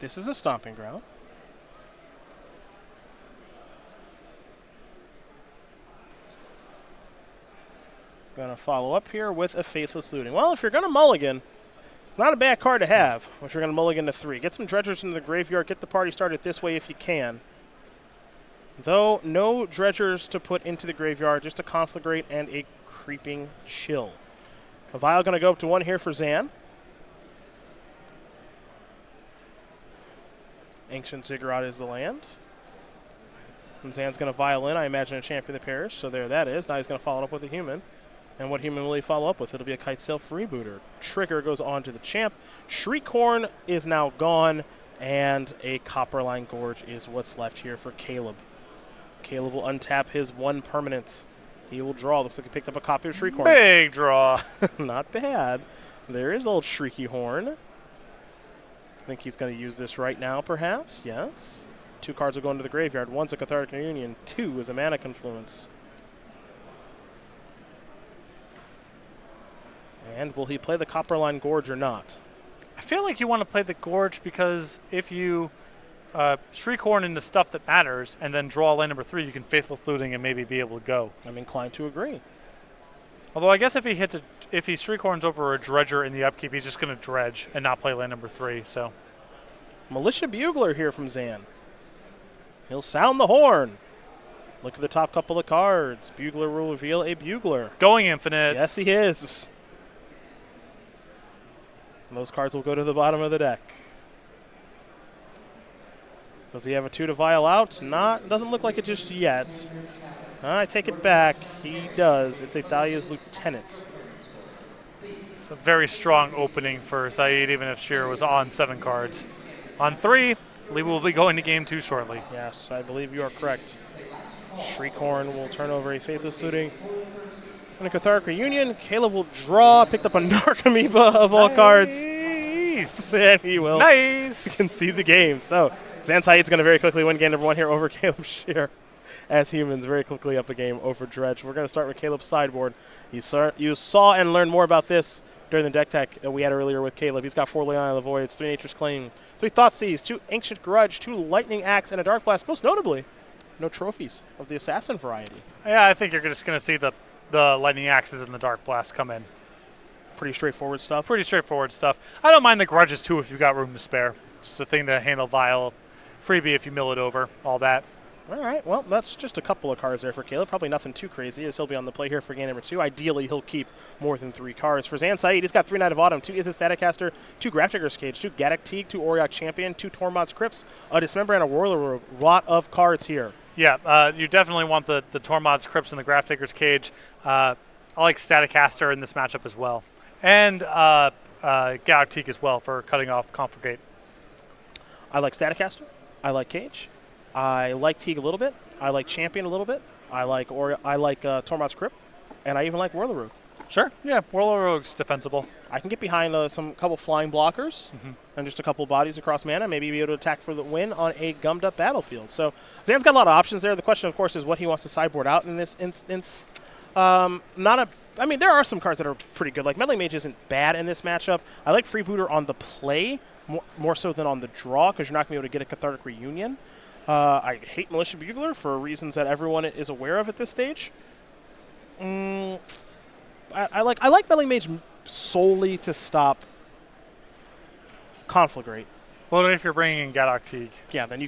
This is a stomping ground. Going to follow up here with a Faithless Looting. Well, if you're going to mulligan, not a bad card to have if you're going to mulligan to 3. Get some Dredgers into the graveyard. Get the party started this way if you can. Though, no Dredgers to put into the graveyard, just a Conflagrate and a Creeping Chill. A Vial going to go up to 1 here for Zan. Ancient Ziggurat is the land. And Zan's going to Vial in, I imagine, a Champion of the Parish. So there that is. Now he's going to follow it up with a human. And what human will he follow up with? It'll be a Kitesail Freebooter. Trigger goes on to the champ. Shriekhorn is now gone. And a Copperline Gorge is what's left here for Caleb. Caleb will untap his 1 permanent. He will draw. Looks like he picked up a copy of Shriekhorn. Big draw. Not bad. There is old Shrieky Horn. I think he's going to use this right now, perhaps. Yes. 2 cards will go into the graveyard. 1's a Cathartic Reunion. 2 is a Mana Confluence. And will he play the Copperline Gorge or not? I feel like you want to play the Gorge because if you Shriekhorn into stuff that matters and then draw lane number 3, you can Faithless Looting and maybe be able to go. I'm inclined to agree. Although I guess if he Shriekhorns over a Dredger in the upkeep, he's just going to dredge and not play lane number 3. So, Militia Bugler here from Zan. He'll sound the horn. Look at the top couple of cards. Bugler will reveal a Bugler. Going infinite. Yes, he is. And those cards will go to the bottom of the deck. Does he have a 2 to Vial out? Not. Doesn't look like it just yet. I take it back. He does. It's a Dahlia's Lieutenant. It's a very strong opening for Syed, even if Scherer was on 7 cards. On 3, I believe we'll be going to game 2 shortly. Yes, I believe you are correct. Shriekhorn will turn over a Faithless Looting. And a Cathartic Reunion. Caleb will draw. Picked up a Narcomoeba of all cards. And he will. Nice. You can see the game. So, Zan Syed's going to very quickly win game number 1 here over Caleb Scherer. As humans, very quickly up a game over Dredge. We're going to start with Caleb's sideboard. You saw and learned more about this during the deck tech we had earlier with Caleb. He's got 4 Leon of the Voids, 3 Nature's Claim, 3 Thoughtseize, 2 Ancient Grudge, 2 Lightning Axe, and a Dark Blast. Most notably, no trophies of the Assassin variety. Yeah, I think you're just going to see the Lightning Axes and the Dark Blast come in. Pretty straightforward stuff. Pretty straightforward stuff. I don't mind the Grudges, too, if you've got room to spare. It's a thing to handle Vial. Freebie if you mill it over. All that. All right, well, that's just a couple of cards there for Caleb. Probably nothing too crazy as he'll be on the play here for game number 2. Ideally, he'll keep more than 3 cards. For Zan Syed, he's got 3 Knight of Autumn, 2 Izzet Staticaster, 2 Grafdigger's Cage, 2 Gaddock Teague, 2 Auriok Champion, 2 Tormod's Crypts, a Dismember, and a Whirler Rogue. Lot of cards here. Yeah, you definitely want the Tormod's Crypts and the Grafdigger's Cage. I like Staticaster in this matchup as well. And Gaddock Teague as well for cutting off Conflagrate. I like Staticaster. I like Cage. I like Teague a little bit. I like Champion a little bit. I like Tormod's Crypt, and I even like Whirler Rogue. Sure. Yeah, Whirler Rogue's defensible. I can get behind couple flying blockers and just a couple bodies across mana, maybe be able to attack for the win on a gummed up battlefield. So Zan's got a lot of options there. The question, of course, is what he wants to sideboard out in this instance. There are some cards that are pretty good. Like Meddling Mage isn't bad in this matchup. I like Freebooter on the play more so than on the draw because you're not going to be able to get a Cathartic Reunion. I hate Militia Bugler for reasons that everyone is aware of at this stage. I like Meddling Mage solely to stop Conflagrate. Well, if you're bringing in Gaddock Teague. Yeah, then you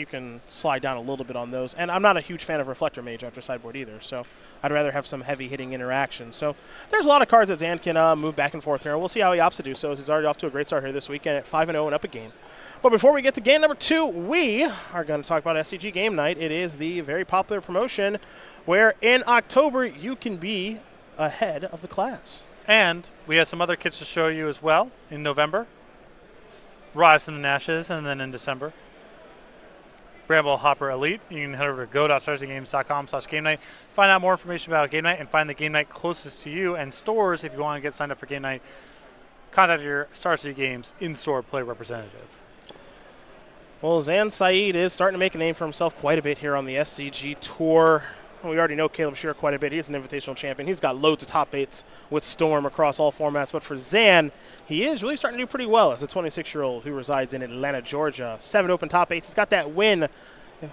can slide down a little bit on those. And I'm not a huge fan of Reflector Mage after sideboard either, so I'd rather have some heavy-hitting interaction. So there's a lot of cards that Zan can move back and forth here, and we'll see how he opts to do so. He's already off to a great start here this weekend at 5-0 and up a game. But before we get to game number 2, we are going to talk about SCG Game Night. It is the very popular promotion where in October you can be ahead of the class. And we have some other kits to show you as well in November. Rise in the Nashes, and then in December, Bramble Hopper Elite. You can head over to go.starsgames.com/game night, find out more information about Game Night, and find the Game Night closest to you. And stores, if you want to get signed up for Game Night, contact your Star City Games in-store play representative. Well, Zan Syed is starting to make a name for himself quite a bit here on the SCG Tour. We already know Caleb Scherer quite a bit. He's an invitational champion. He's got loads of top 8s with Storm across all formats. But for Zan, he is really starting to do pretty well as a 26-year-old who resides in Atlanta, Georgia. 7 open top 8s. He's got that win,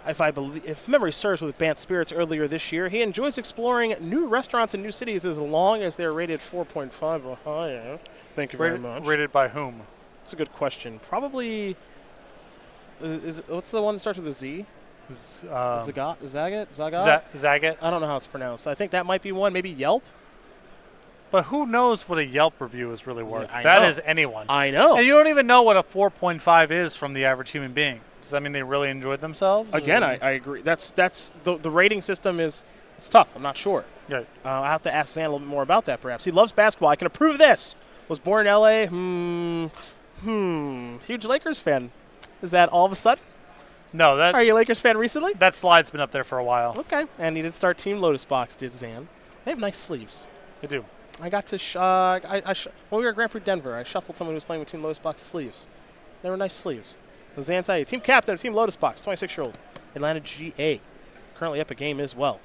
if memory serves, with Bant Spirits earlier this year. He enjoys exploring new restaurants in new cities as long as they're rated 4.5 or higher. Thank you very much. Rated by whom? That's a good question. Probably, what's the one that starts with a Z? Zagat? Zagat? I don't know how it's pronounced. I think that might be one. Maybe Yelp? But who knows what a Yelp review is really worth? Yeah, that is anyone. I know. And you don't even know what a 4.5 is from the average human being. Does that mean they really enjoyed themselves? Again, I agree. That's the rating system is it's tough. I'm not sure. Yeah. I'll have to ask Zan a little bit more about that, perhaps. He loves basketball. I can approve this. Was born in L.A. Huge Lakers fan. Is that all of a sudden? No. Are you a Lakers fan recently? That slide's been up there for a while. Okay. And he did start Team Lotus Box, did Zan. They have nice sleeves. They do. I got to when we were at Grand Prix Denver, I shuffled someone who was playing with Team Lotus Box sleeves. They were nice sleeves. Zan Syed, team captain of Team Lotus Box, 26-year-old, Atlanta GA, currently up a game as well.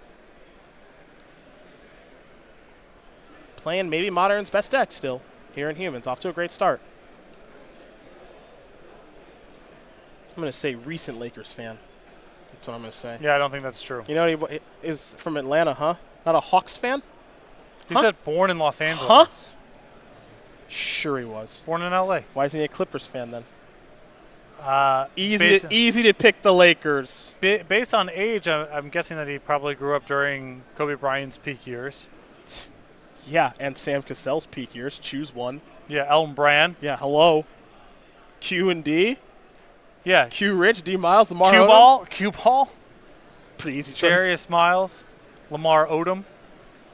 Playing maybe Modern's best deck still here in Humans, off to a great start. I'm going to say recent Lakers fan. That's what I'm going to say. Yeah, I don't think that's true. You know, he is from Atlanta, huh? Not a Hawks fan? He said born in Los Angeles. Huh? Sure he was. Born in L.A. Why isn't he a Clippers fan then? Easy to pick the Lakers. Based on age, I'm guessing that he probably grew up during Kobe Bryant's peak years. Yeah, and Sam Cassell's peak years. Choose one. Yeah, Elton Brand. Yeah, hello. Q and D. Yeah. Q Rich, D Miles, Lamar Q Ball. Pretty easy choice. Darius Miles, Lamar Odom,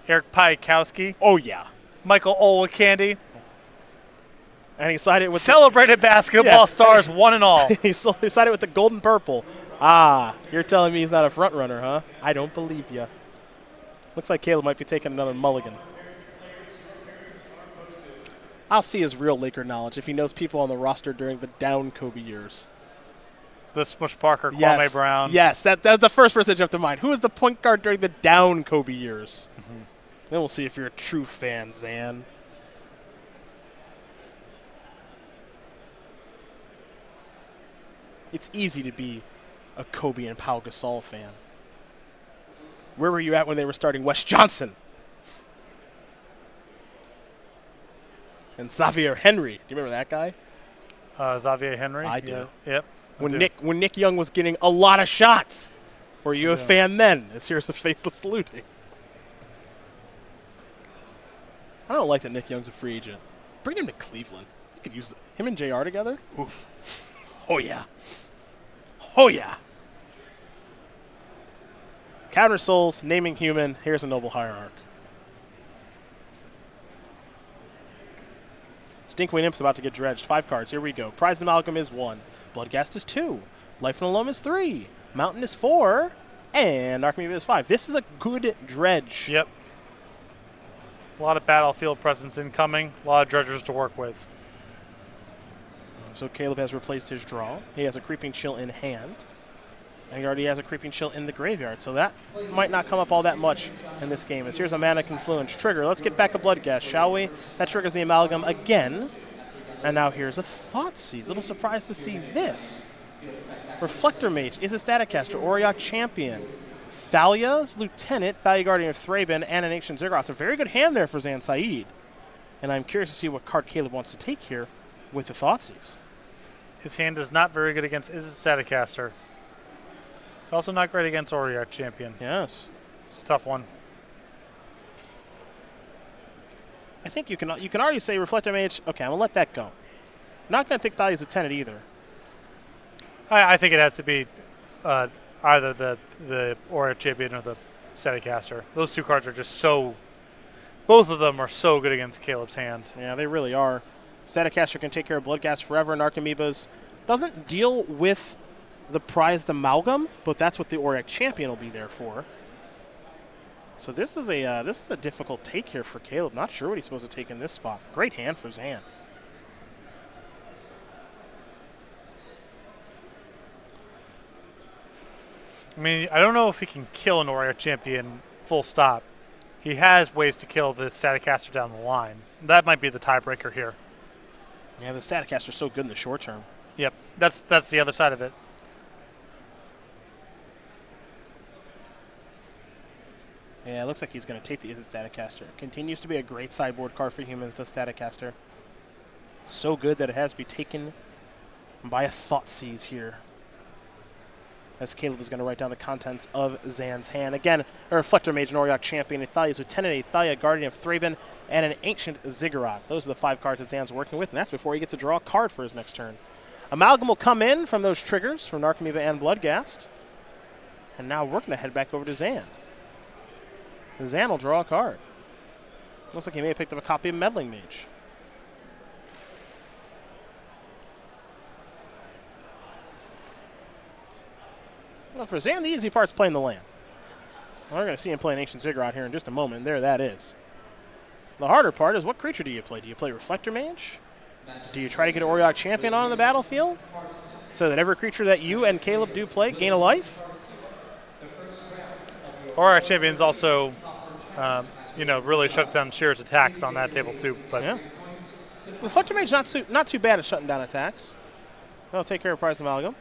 Eric Piakowski. Oh, yeah. Michael Olowokandi. And he sided with celebrated basketball stars, one and all. he sided with the golden purple. Ah, you're telling me he's not a front runner, huh? I don't believe you. Looks like Caleb might be taking another mulligan. I'll see his real Laker knowledge if he knows people on the roster during the down Kobe years. The Smush Parker, Kwame Brown. Yes, that's the first person that jumped to mind. Who was the point guard during the down Kobe years? Mm-hmm. Then we'll see if you're a true fan, Zan. It's easy to be a Kobe and Pau Gasol fan. Where were you at when they were starting Wes Johnson? And Xavier Henry. Do you remember that guy? Xavier Henry? I do. Yeah. Yep. When Nick Young was getting a lot of shots. Were you a fan then? As here's a faithless looting. I don't like that Nick Young's a free agent. Bring him to Cleveland. You could use him and JR together. Oof. Oh, yeah. Oh, yeah. Counter Souls, naming human. Here's a noble hierarch. Stinkwind Imp's about to get dredged. 5 cards. Here we go. Prized Amalgam is 1. Bloodghast is 2. Life in Alum is 3. Mountain is 4. And Archimedes is 5. This is a good dredge. Yep. A lot of battlefield presence incoming. A lot of dredgers to work with. So Caleb has replaced his draw. He has a Creeping Chill in hand. And he already has a Creeping Chill in the graveyard. So that might not come up all that much in this game. As here's a Mana Confluence trigger. Let's get back a Bloodghast, shall we? That triggers the Amalgam again. And now here's a Thoughtseize. A little surprised to see this. Reflector Mage is a Staticaster. Auriok Champion. Thalia's Lieutenant, Thalia Guardian of Thraben, and an Ancient Ziggurat. It's a very good hand there for Zan Syed. And I'm curious to see what card Caleb wants to take here with the Thoughtseize. His hand is not very good against Izzet Staticaster. It's also not great against Auriok Champion. Yes. It's a tough one. I think you can already say Reflector Mage. Okay, I'm going to let that go. I'm not going to take Thalia's Lieutenant either. I think it has to be either the Auriok Champion or the Staticaster. Those two cards are just so... Both of them are so good against Caleb's hand. Yeah, they really are. Staticaster can take care of Bloodghast forever, and Archimedes doesn't deal with the prized Amalgam, but that's what the Auriok Champion will be there for. So this is a difficult take here for Caleb. Not sure what he's supposed to take in this spot. Great hand for Zan. I mean, I don't know if he can kill an Warrior Champion full stop. He has ways to kill the Staticaster down the line. That might be the tiebreaker here. Yeah, the Staticaster's so good in the short term. Yep, that's the other side of it. Yeah, it looks like he's going to take the Staticaster. Continues to be a great sideboard card for humans, the Staticaster. So good that it has to be taken by a Thoughtseize here. As Caleb is going to write down the contents of Zan's hand. Again, a Reflector Mage, an Auriok Champion, a Thalia's Lieutenant, a Thalia Guardian of Thraben, and an Ancient Ziggurat. Those are the 5 cards that Zan's working with, and that's before he gets to draw a card for his next turn. Amalgam will come in from those triggers from Narcomoeba and Bloodghast. And now we're going to head back over to Zan. Zan will draw a card. Looks like he may have picked up a copy of Meddling Mage. Well, for Zan, the easy part's playing the land. Well, we're going to see him play an Ancient Ziggurat here in just a moment. There that is. The harder part is what creature do you play? Do you play Reflector Mage? Do you try to get an Auriok Champion on the battlefield so that every creature that you and Caleb do play gain a life? Auriok Champion's also, really shuts down Scherer's attacks on that table too. But yeah. Reflector Mage not too bad at shutting down attacks. That'll take care of Prized Amalgam.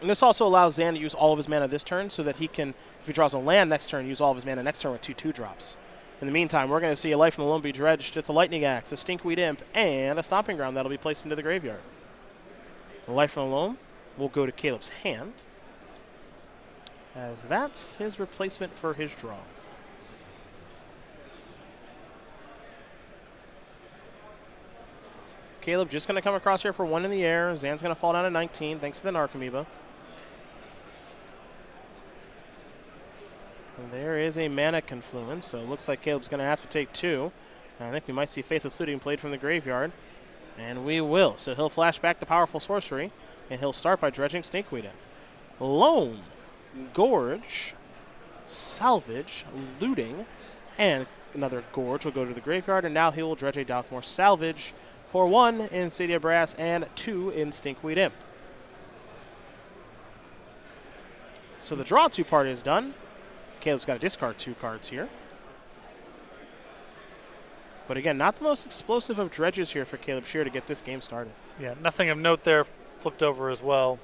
And this also allows Zan to use all of his mana this turn so that he can, if he draws a land next turn, use all of his mana next turn with 2/2 drops. In the meantime, we're going to see a Life from the Loam be dredged, just a Lightning Axe, a Stinkweed Imp, and a Stomping Ground that'll be placed into the graveyard. The Life from the Loam will go to Caleb's hand, as that's his replacement for his draw. Caleb just going to come across here for 1 in the air. Zan's going to fall down to 19 thanks to the Narcomoeba. And there is a mana confluence, so it looks like Caleb's going to have to take 2. And I think we might see Faithless Looting played from the graveyard. And we will. So he'll flash back to Powerful Sorcery, and he'll start by dredging Stinkweed in. Loam, Gorge, Salvage, Looting, and another Gorge will go to the graveyard, and now he will dredge a Dalkmore Salvage for 1 in City of Brass and 2 in Stinkweed Imp. So the draw 2 part is done. Caleb's got to discard 2 cards here. But again, not the most explosive of dredges here for Caleb Scherer to get this game started. Yeah, nothing of note there. Flipped over as well.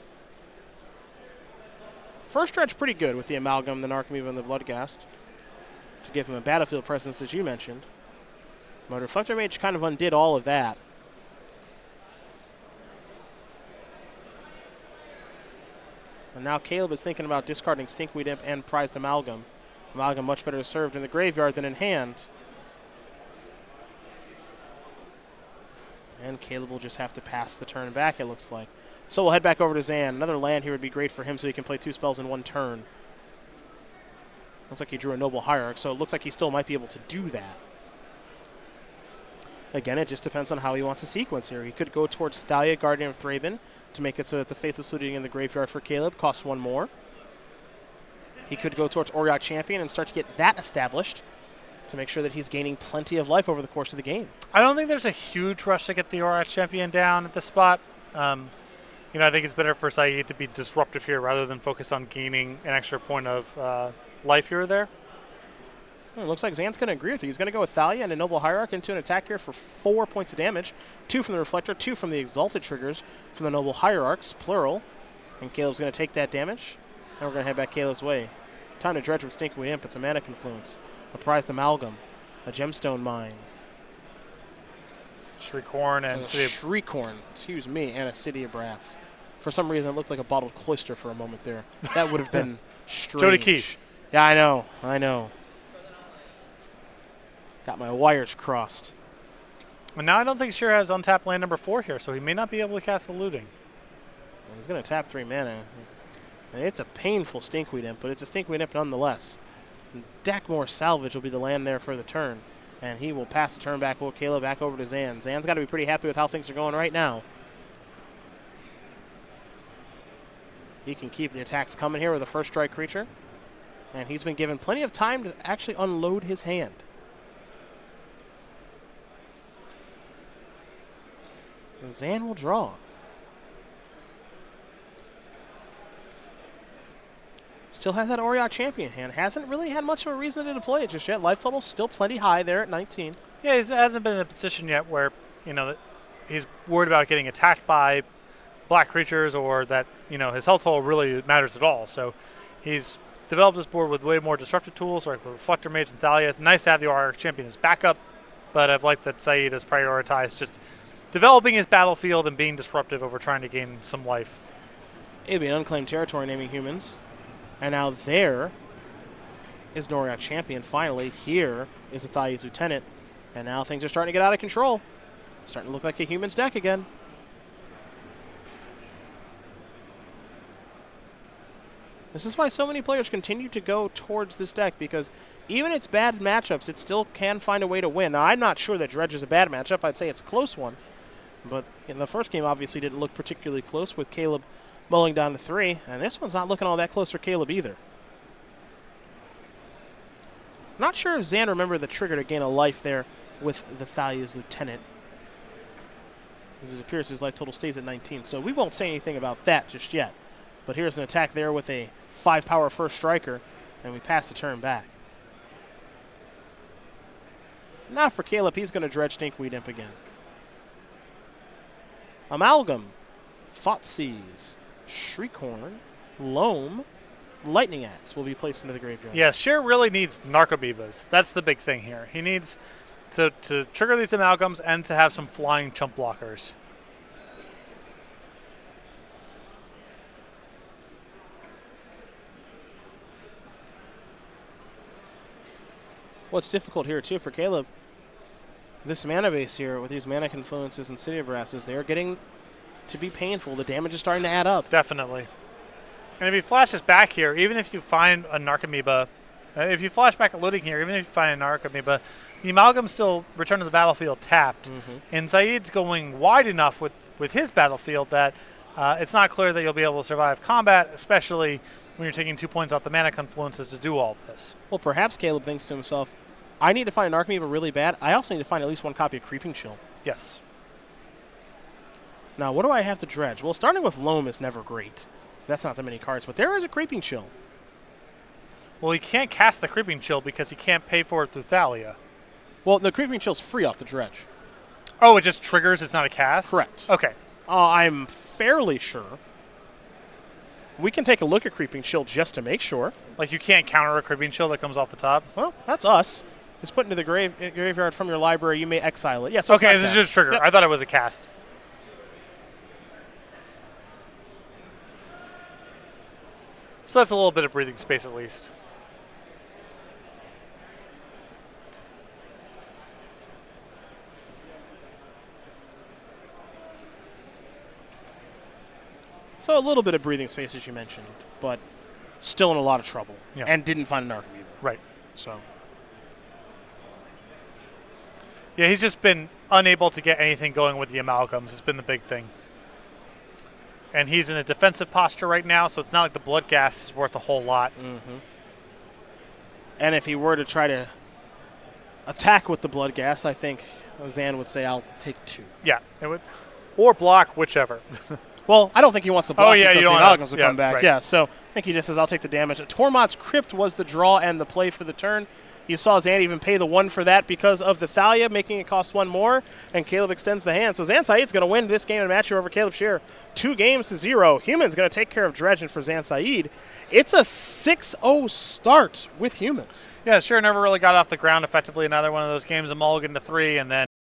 First dredge pretty good with the Amalgam, the Narcomoeba, and the Bloodghast to give him a battlefield presence, as you mentioned. But Reflector Mage kind of undid all of that. And now Caleb is thinking about discarding Stinkweed Imp and Prized Amalgam. Amalgam much better served in the graveyard than in hand. And Caleb will just have to pass the turn back, it looks like. So we'll head back over to Zan. Another land here would be great for him so he can play 2 spells in 1 turn. Looks like he drew a Noble Hierarch, so it looks like he still might be able to do that. Again, it just depends on how he wants to sequence here. He could go towards Thalia, Guardian of Thraben, to make it so that the Faithless Looting in the graveyard for Caleb costs 1 more. He could go towards Auriok Champion and start to get that established to make sure that he's gaining plenty of life over the course of the game. I don't think there's a huge rush to get the Auriok Champion down at this spot. I think it's better for Syed to be disruptive here rather than focus on gaining an extra point of life here or there. It looks like Zan's going to agree with you. He's going to go with Thalia and a Noble Hierarch into an attack here for 4 points of damage. 2 from the Reflector, 2 from the Exalted triggers from the Noble Hierarchs, plural. And Caleb's going to take that damage. And we're going to head back Caleb's way. Time to dredge with Stinkweed Imp. It's a mana confluence, a Prized Amalgam, a Gemstone Mine, Shriekhorn and Shriekhorn, and a City of Brass. For some reason, it looked like a bottled cloister for a moment there. That would have been strange. Jody Keefe. Yeah, I know. Got my wires crossed. And now I don't think Scherer has untapped land number 4 here, so he may not be able to cast the Looting. Well, he's going to tap 3 mana. And it's a painful Stinkweed Imp, but it's a Stinkweed Imp nonetheless. Dalkmore Salvage will be the land there for the turn. And he will pass the turn back with Caleb back over to Zan. Zan's got to be pretty happy with how things are going right now. He can keep the attacks coming here with a first strike creature. And he's been given plenty of time to actually unload his hand. And Zan will draw. Still has that Oriok champion hand. Hasn't really had much of a reason to play it just yet. Life total still plenty high there at 19. Yeah, he hasn't been in a position yet where, that he's worried about getting attacked by black creatures or that, his health total really matters at all. So he's developed this board with way more disruptive tools like the Reflector Mage and Thalia. It's nice to have the Oriok champion as backup, but I've liked that Syed has prioritized just developing his battlefield and being disruptive over trying to gain some life. It'd be an unclaimed territory naming humans. And now there is Oriok champion. Finally, here is the Thalia's lieutenant. And now things are starting to get out of control. Starting to look like a humans deck again. This is why so many players continue to go towards this deck, because even its bad matchups, it still can find a way to win. Now, I'm not sure that Dredge is a bad matchup. I'd say it's a close one. But in the first game, obviously didn't look particularly close with Caleb mulling down to 3. And this one's not looking all that close for Caleb either. Not sure if Zan remembered the trigger to gain a life there with the Thalia's lieutenant. As it appears, his life total stays at 19. So we won't say anything about that just yet. But here's an attack there with a 5-power first striker, and we pass the turn back. Now for Caleb, he's going to Dredge Stinkweed Imp again. Amalgam, Thoughtseize, Shriekhorn, Loam, Lightning Axe will be placed into the graveyard. Yeah, Scherer really needs Narcomoebas. That's the big thing here. He needs to trigger these amalgams and to have some flying chump blockers. What's difficult here, too, for Caleb, this mana base here with these mana confluences and City of Brasses, they are getting to be painful. The damage is starting to add up. Definitely. And if he flashes back here, even if you find a Narcomoeba, if you flash back a looting here, even if you find a Narcomoeba, the amalgams still return to the battlefield tapped. And Syed's going wide enough with his battlefield that it's not clear that you'll be able to survive combat, especially when you're taking 2 points off the mana confluences to do all of this. Well, perhaps Caleb thinks to himself, I need to find an Narcomoeba really bad. I also need to find at least one copy of Creeping Chill. Yes. Now, what do I have to dredge? Well, starting with Loam is never great. That's not that many cards, but there is a Creeping Chill. Well, he can't cast the Creeping Chill because he can't pay for it through Thalia. Well, the Creeping Chill's free off the dredge. Oh, it just triggers? It's not a cast? Correct. Okay. I'm fairly sure. We can take a look at Creeping Chill just to make sure. Like you can't counter a Creeping Chill that comes off the top? Well, that's us. It's put into the graveyard from your library. You may exile it. Yes. Yeah, so okay, this is just trigger. Yep. I thought it was a cast. So that's a little bit of breathing space at least. So a little bit of breathing space, as you mentioned, but still in a lot of trouble. Yeah. And didn't find an Narcomoeba. Right. So. Yeah, he's just been unable to get anything going with the amalgams. It's been the big thing. And he's in a defensive posture right now, so it's not like the blood gas is worth a whole lot. And if he were to try to attack with the blood gas, I think Zan would say, I'll take 2. Yeah, it would. Or block, whichever. Well, I don't think he wants to block because the amalgams will come back. Right. Yeah, so I think he just says, I'll take the damage. Tormod's Crypt was the draw and the play for the turn. You saw Zan even pay the 1 for that because of the Thalia, making it cost 1 more, and Caleb extends the hand. So Zan Syed's going to win this game and match here over Caleb Scherer. 2-0. Human's going to take care of Dredge, and for Zan Syed, it's a 6-0 start with Humans. Yeah, Scherer never really got off the ground effectively. Another one of those games, a mulligan to 3, and then